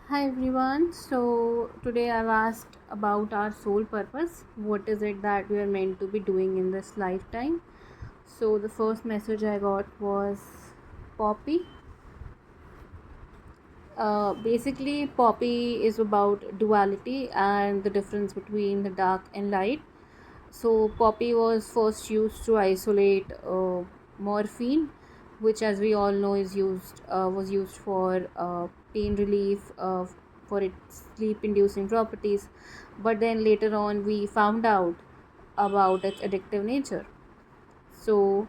Hi everyone. So today I've asked about our soul purpose. What is it that we are meant to be doing in this lifetime? So the first message I got was Poppy. Basically, Poppy is about duality and the difference between the dark and light. So poppy was first used to isolate morphine, which, as we all know, is used was used for pain relief, for its sleep-inducing properties. But then later on, we found out about its addictive nature. So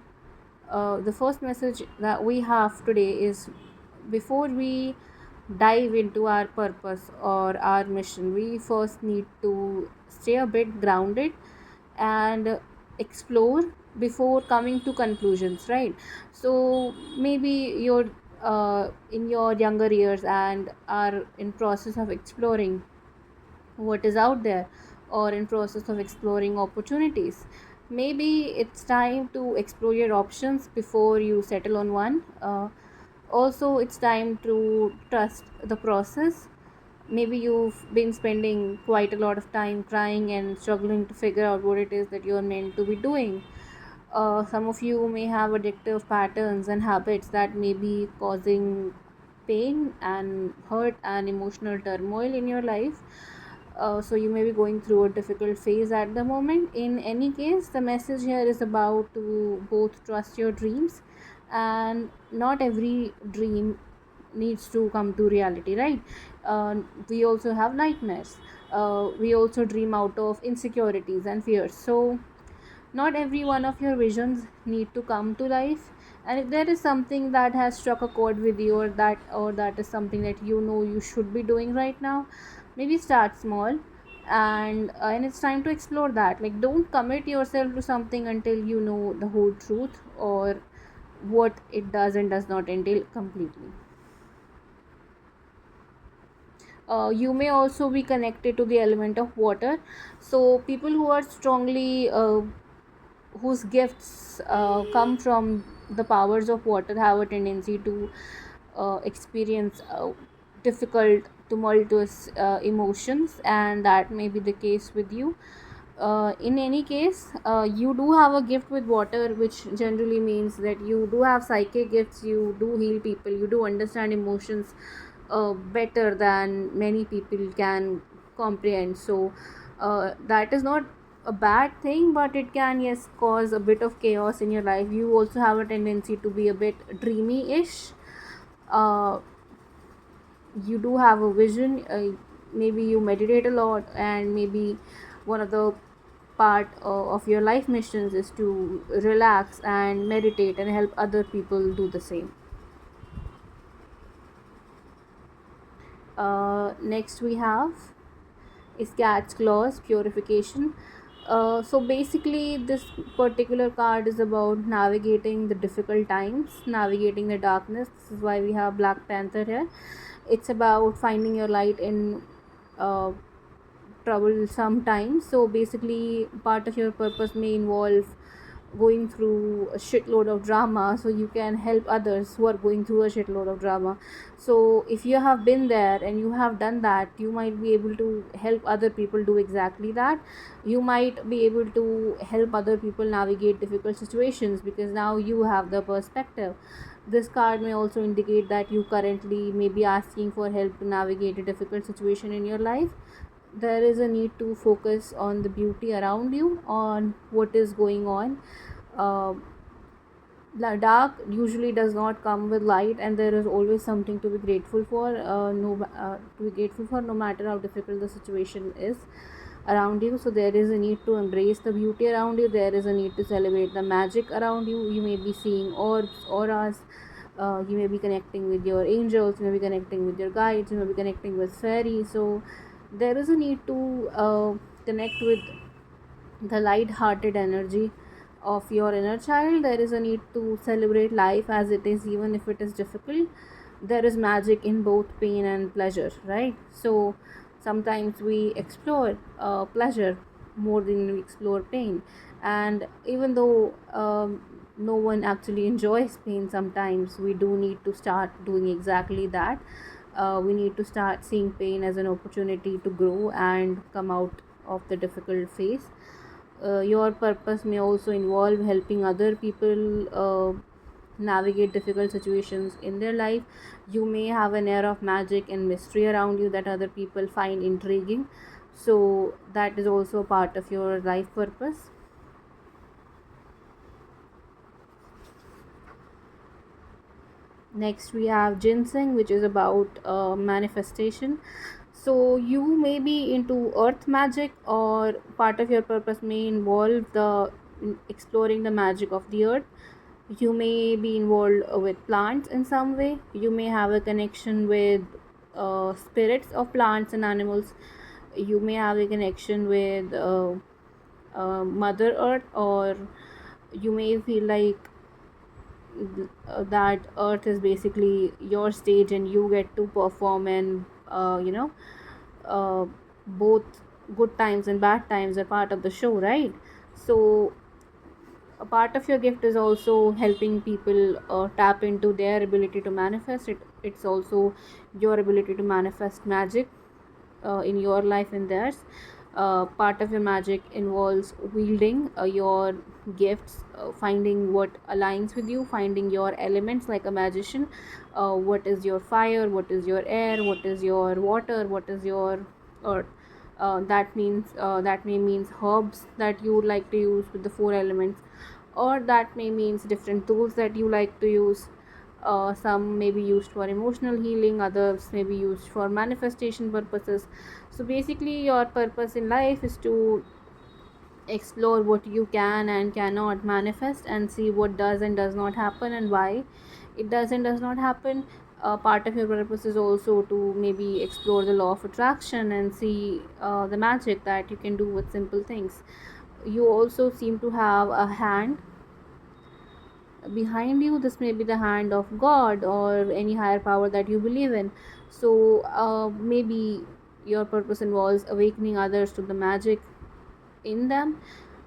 the first message that we have today is, before we dive into our purpose or our mission, we first need to stay a bit grounded and explore before coming to conclusions, right? So maybe you're in your younger years and are in process of exploring what is out there, or in process of exploring opportunities. Maybe it's time to explore your options before you settle on one. Also, it's time to trust the process. Maybe you've been spending quite a lot of time trying and struggling to figure out what it is that you're meant to be doing. Some of you may have addictive patterns and habits that may be causing pain and hurt and emotional turmoil in your life. So you may be going through a difficult phase at the moment. In any case, the message here is about to both trust your dreams, and not every dream needs to come to reality, right? We also have nightmares. We also dream out of insecurities and fears. So not every one of your visions need to come to life. And if there is something that has struck a chord with you, or that is something that you know you should be doing right now, maybe start small. And it's time to explore that. Like, don't commit yourself to something until you know the whole truth, or what it does and does not entail completely. You may also be connected to the element of water. So people who are strongly whose gifts come from the powers of water have a tendency to experience difficult, tumultuous emotions, and that may be the case with you. In any case, you do have a gift with water, which generally means that you do have psychic gifts, you do heal people, you do understand emotions better than many people can comprehend. So that is not a bad thing, but it can, yes, cause a bit of chaos in your life. You also have a tendency to be a bit dreamy-ish. uh, you do have a vision. Maybe you meditate a lot, and maybe one of the part of your life missions is to relax and meditate and help other people do the same. Next we have is cat's claws purification. So basically, this particular card is about navigating the difficult times, navigating the darkness. This is why we have Black Panther here. It's about finding your light in uh, troublesome times. So basically, part of your purpose may involve going through a shitload of drama, so you can help others who are going through a shitload of drama. So if you have been there and you have done that, you might be able to help other people do exactly that. You might be able to help other people navigate difficult situations, because now you have the perspective. This card may also indicate that you currently may be asking for help to navigate a difficult situation in your life. There is a need to focus on the beauty around you, on what is going on. uh, Dark usually does not come with light, and there is always something to be grateful for. To be grateful for, no matter how difficult the situation is around you. So there is a need to embrace the beauty around you. There is a need to celebrate the magic around you. You may be seeing orbs, auras. You may be connecting with your angels. You may be connecting with your guides. You may be connecting with fairies. So there is a need to connect with the light-hearted energy of your inner child. There is a need to celebrate life as it is, even if it is difficult. There is magic in both pain and pleasure, right? So sometimes we explore pleasure more than we explore pain. And even though no one actually enjoys pain, sometimes we do need to start doing exactly that. We need to start seeing pain as an opportunity to grow and come out of the difficult phase. Your purpose may also involve helping other people navigate difficult situations in their life. You may have an air of magic and mystery around you that other people find intriguing. So, that is also a part of your life purpose. Next, we have ginseng, which is about manifestation. So, you may be into earth magic, or part of your purpose may involve the exploring the magic of the earth. You may be involved with plants in some way. You may have a connection with spirits of plants and animals. You may have a connection with Mother Earth, or you may feel like that earth is basically your stage and you get to perform, and uh, both good times and bad times are part of the show, right? So a part of your gift is also helping people tap into their ability to manifest it. It's also your ability to manifest magic in your life and theirs. Part of your magic involves wielding your gifts, finding what aligns with you, finding your elements like a magician. What is your fire, what is your air, what is your water, what is your earth. That may means herbs that you would like to use with the four elements, or that may means different tools that you like to use. Some may be used for emotional healing, others may be used for manifestation purposes. So basically your purpose in life is to explore what you can and cannot manifest, and see what does and does not happen and why it does and does not happen. Part of your purpose is also to maybe explore the law of attraction and see the magic that you can do with simple things. You also seem to have a hand behind you. This may be the hand of God or any higher power that you believe in. So maybe your purpose involves awakening others to the magic in them,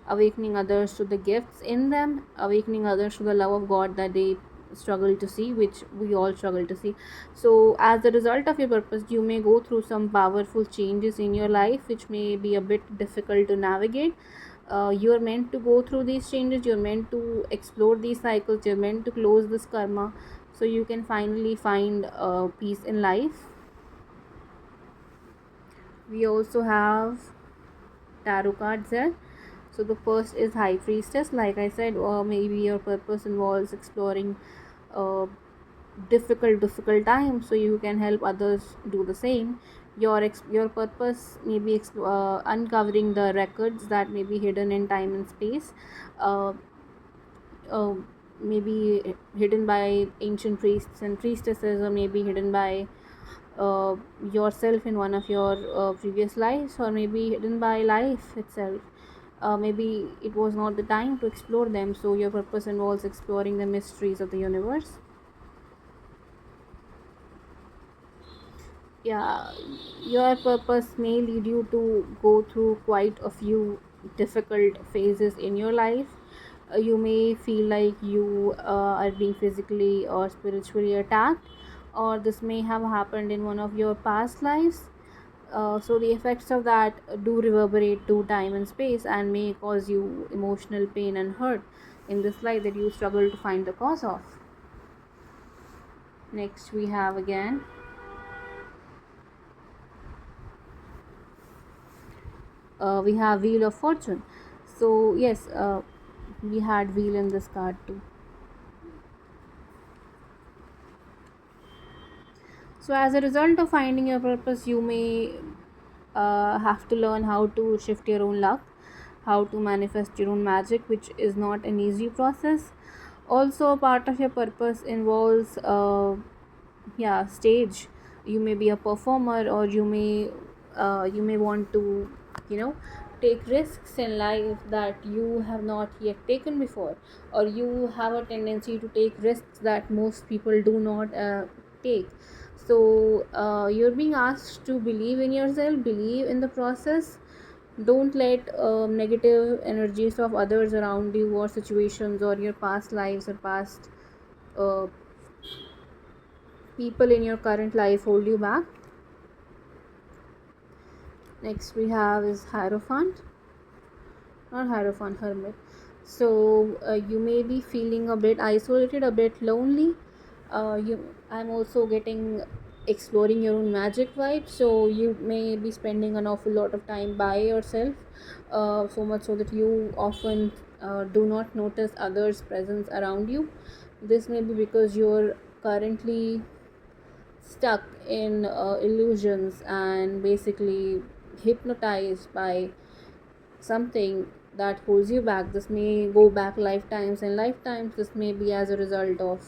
awakening others to the gifts in them, awakening others to the love of God that they struggle to see, which we all struggle to see. So as a result of your purpose, you may go through some powerful changes in your life which may be a bit difficult to navigate. You're meant to go through these changes, you're meant to explore these cycles, you're meant to close this karma, so you can finally find peace in life. We also have tarot cards here. So the first is High Priestess. Like I said, maybe your purpose involves exploring uh, difficult times, so you can help others do the same. Your purpose may be uncovering the records that may be hidden in time and space. Uh, uh, Maybe hidden by ancient priests and priestesses, or maybe hidden by uh, yourself in one of your previous lives, or maybe hidden by life itself. Maybe it was not the time to explore them, so your purpose involves exploring the mysteries of the universe. Yeah, your purpose may lead you to go through quite a few difficult phases in your life. You may feel like you are being physically or spiritually attacked, or this may have happened in one of your past lives. So the effects of that do reverberate to time and space and may cause you emotional pain and hurt in this life that you struggle to find the cause of. Next, we have again we have Wheel of Fortune. So yes, we had wheel in this card too. So as a result of finding your purpose, you may have to learn how to shift your own luck, how to manifest your own magic, which is not an easy process. Also, part of your purpose involves yeah, stage. You may be a performer, or you may want to, you know, take risks in life that you have not yet taken before, or you have a tendency to take risks that most people do not take. So you're being asked to believe in yourself, believe in the process. Don't let negative energies of others around you, or situations, or your past lives, or past uh, people in your current life hold you back. Next we have is Hierophant, not Hierophant, Hermit. So you may be feeling a bit isolated, a bit lonely. I'm also getting exploring your own magic vibe. So you may be spending an awful lot of time by yourself, so much so that you often do not notice others' presence around you. This may be because you're currently stuck in illusions and basically hypnotized by something that holds you back. This may go back lifetimes and lifetimes. This may be as a result of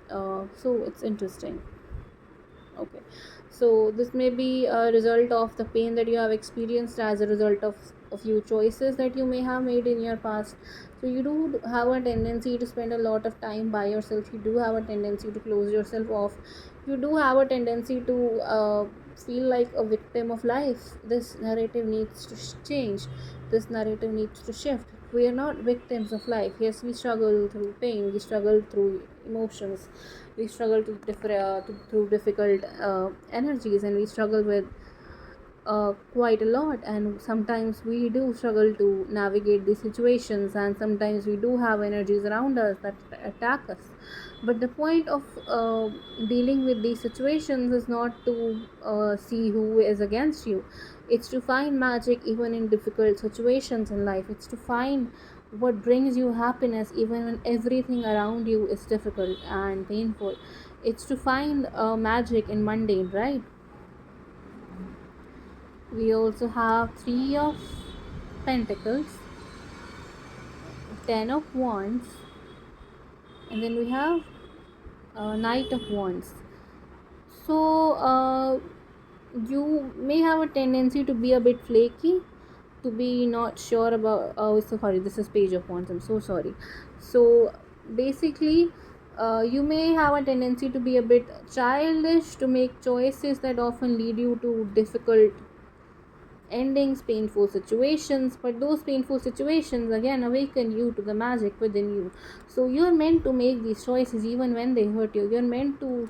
so it's interesting. Okay, so this may be a result of the pain that you have experienced as a result of a few choices that you may have made in your past. So you do have a tendency to spend a lot of time by yourself. You do have a tendency to close yourself off. You do have a tendency to feel like a victim of life. This narrative needs to change. This narrative needs to shift. We are not victims of life. Yes, we struggle through pain. We struggle through emotions. We struggle through difficult energies, and we struggle with quite a lot. And sometimes we do struggle to navigate these situations, and sometimes we do have energies around us that attack us. But the point of dealing with these situations is not to see who is against you. It's to find magic even in difficult situations in life. It's to find what brings you happiness even when everything around you is difficult and painful. It's to find magic in mundane, right? We also have Three of Pentacles, Ten of Wands, and then we have Knight of Wands. So you may have a tendency to be a bit flaky, to be not sure about. Oh, so sorry. This is Page of Wands. I'm so sorry. So basically, you may have a tendency to be a bit childish, to make choices that often lead you to difficult endings, painful situations. But those painful situations again awaken you to the magic within you. So you're meant to make these choices even when they hurt you. You're meant to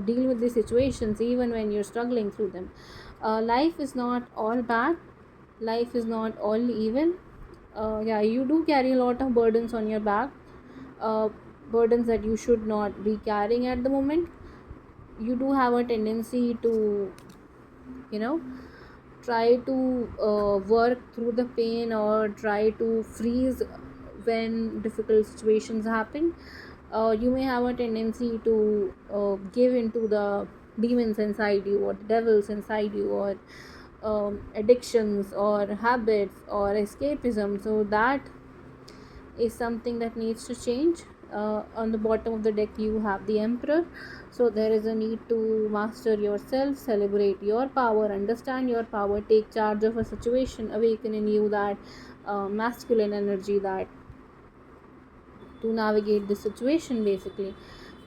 deal with these situations even when you're struggling through them. Life is not all bad. Life is not all evil. Yeah, you do carry a lot of burdens on your back, uh, burdens that you should not be carrying at the moment. You do have a tendency to, you know, try to work through the pain or try to freeze when difficult situations happen. You may have a tendency to give into the demons inside you or the devils inside you, or addictions or habits or escapism. So that is something that needs to change. On the bottom of the deck you have the Emperor. So there is a need to master yourself, celebrate your power, understand your power, take charge of a situation, awaken in you that masculine energy, that to navigate the situation basically.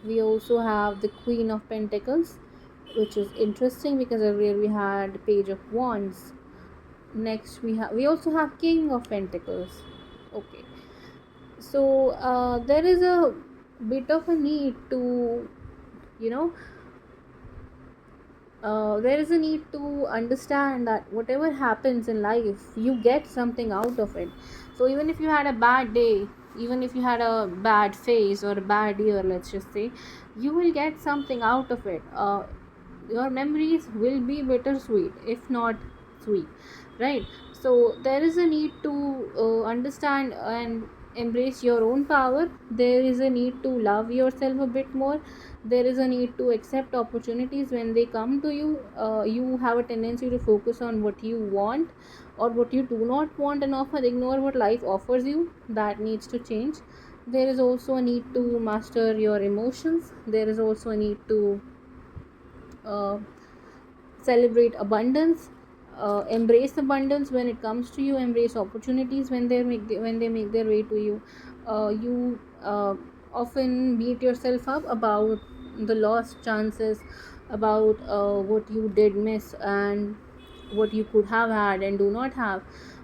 We also have the Queen of Pentacles, which is interesting because earlier we had Page of Wands. Next we also have King of Pentacles. Okay, so there is a bit of a need to, you know, there is a need to understand that whatever happens in life, you get something out of it. So even if you had a bad day, even if you had a bad phase or a bad year, let's just say, you will get something out of it. Your memories will be bittersweet, if not sweet, right? So there is a need to understand and embrace your own power. There is a need to love yourself a bit more. There is a need to accept opportunities when they come to you. You have a tendency to focus on what you want or what you do not want and often ignore what life offers you. That needs to change. There is also a need to master your emotions. There is also a need to uh, celebrate abundance, embrace abundance when it comes to you, embrace opportunities when they make their way to you. You often beat yourself up about the lost chances, about what you did miss and what you could have had and do not have.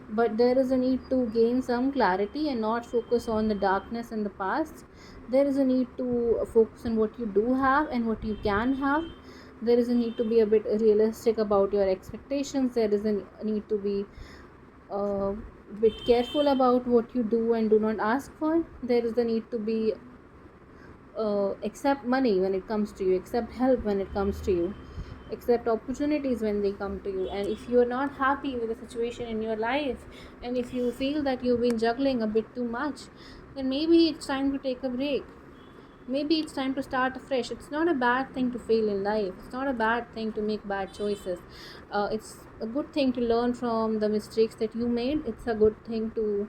but there is a need to gain some clarity and not focus on the darkness in the past. There is a need to focus on what you do have and what you can have. There is a need to be a bit realistic about your expectations. There is a need to be a bit careful about what you do and do not ask for. There is a need to be accept money when it comes to you, accept help when it comes to you, accept opportunities when they come to you. And if you are not happy with the situation in your life, and if you feel that you've been juggling a bit too much, then maybe it's time to take a break. Maybe it's time to start afresh. It's not a bad thing to fail in life. It's not a bad thing to make bad choices. It's a good thing to learn from the mistakes that you made. It's a good thing to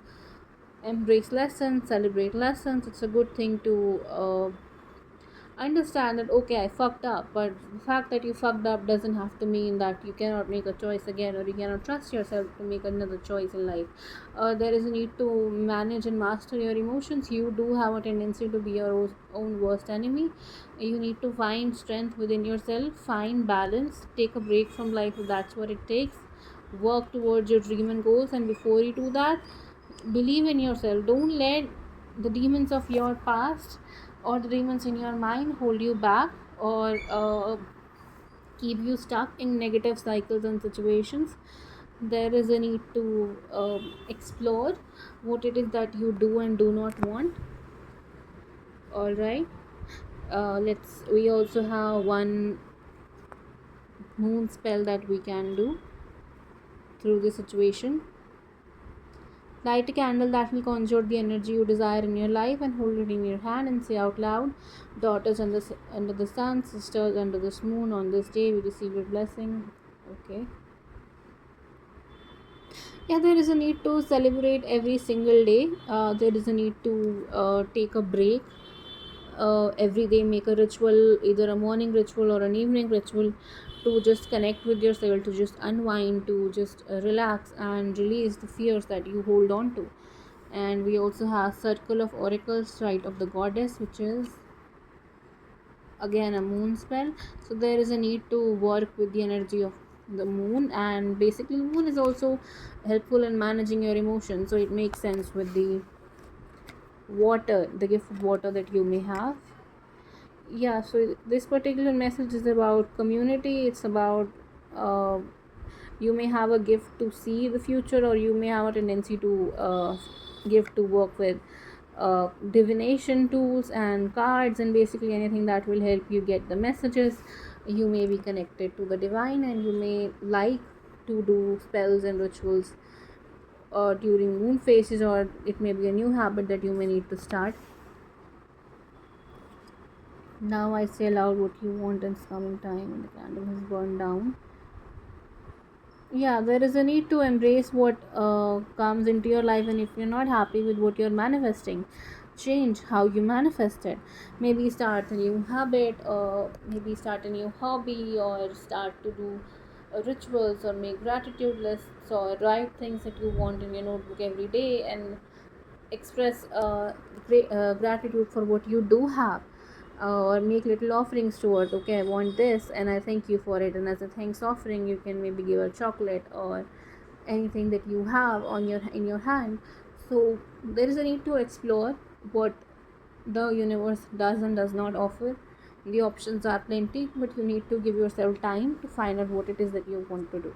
embrace lessons, celebrate lessons. It's a good thing to understand that okay, I fucked up, but the fact that you fucked up doesn't have to mean that you cannot make a choice again, or you cannot trust yourself to make another choice in life. There is a need to manage and master your emotions. You do have a tendency to be your own worst enemy. You need to find strength within yourself, find balance, take a break from life if that's what it takes. Work towards your dream and goals, and before you do that, believe in yourself. Don't let the demons of your past or the demons in your mind hold you back, or keep you stuck in negative cycles and situations. There is a need to explore what it is that you do and do not want. All right. Let's we also have one moon spell that we can do through this situation. Light a candle that will conjure the energy you desire in your life and hold it in your hand and say out loud, daughters under the sun, sisters under this moon, on this day we receive your blessing. Okay. Yeah, there is a need to celebrate every single day. There is a need to take a break. Every day make a ritual, either a morning ritual or an evening ritual, to just connect with yourself, to just unwind, to just relax and release the fears that you hold on to. And we also have circle of oracles, right, of the goddess, which is again a moon spell. So there is a need to work with the energy of the moon, and basically the moon is also helpful in managing your emotions, so it makes sense with the water, the gift of water that you may have. Yeah, so this particular message is about community. It's about uh, you may have a gift to see the future, or you may have a tendency to give to work with divination tools and cards, and basically anything that will help you get the messages. You may be connected to the divine, and you may like to do spells and rituals during moon phases, or it may be a new habit that you may need to start. Now I say aloud what you want, and it's coming time, and the candle has burned down. Yeah, there is a need to embrace what comes into your life, and if you're not happy with what you're manifesting, change how you manifest it. Maybe start a new habit, or maybe start a new hobby, or start to do rituals, or make gratitude lists, or write things that you want in your notebook every day, and express gratitude for what you do have, or make little offerings towards, okay, I want this and I thank you for it, and as a thanks offering you can maybe give a chocolate or anything that you have on your in your hand. So there is a need to explore what the universe does and does not offer. The options are plenty, but you need to give yourself time to find out what it is that you want to do.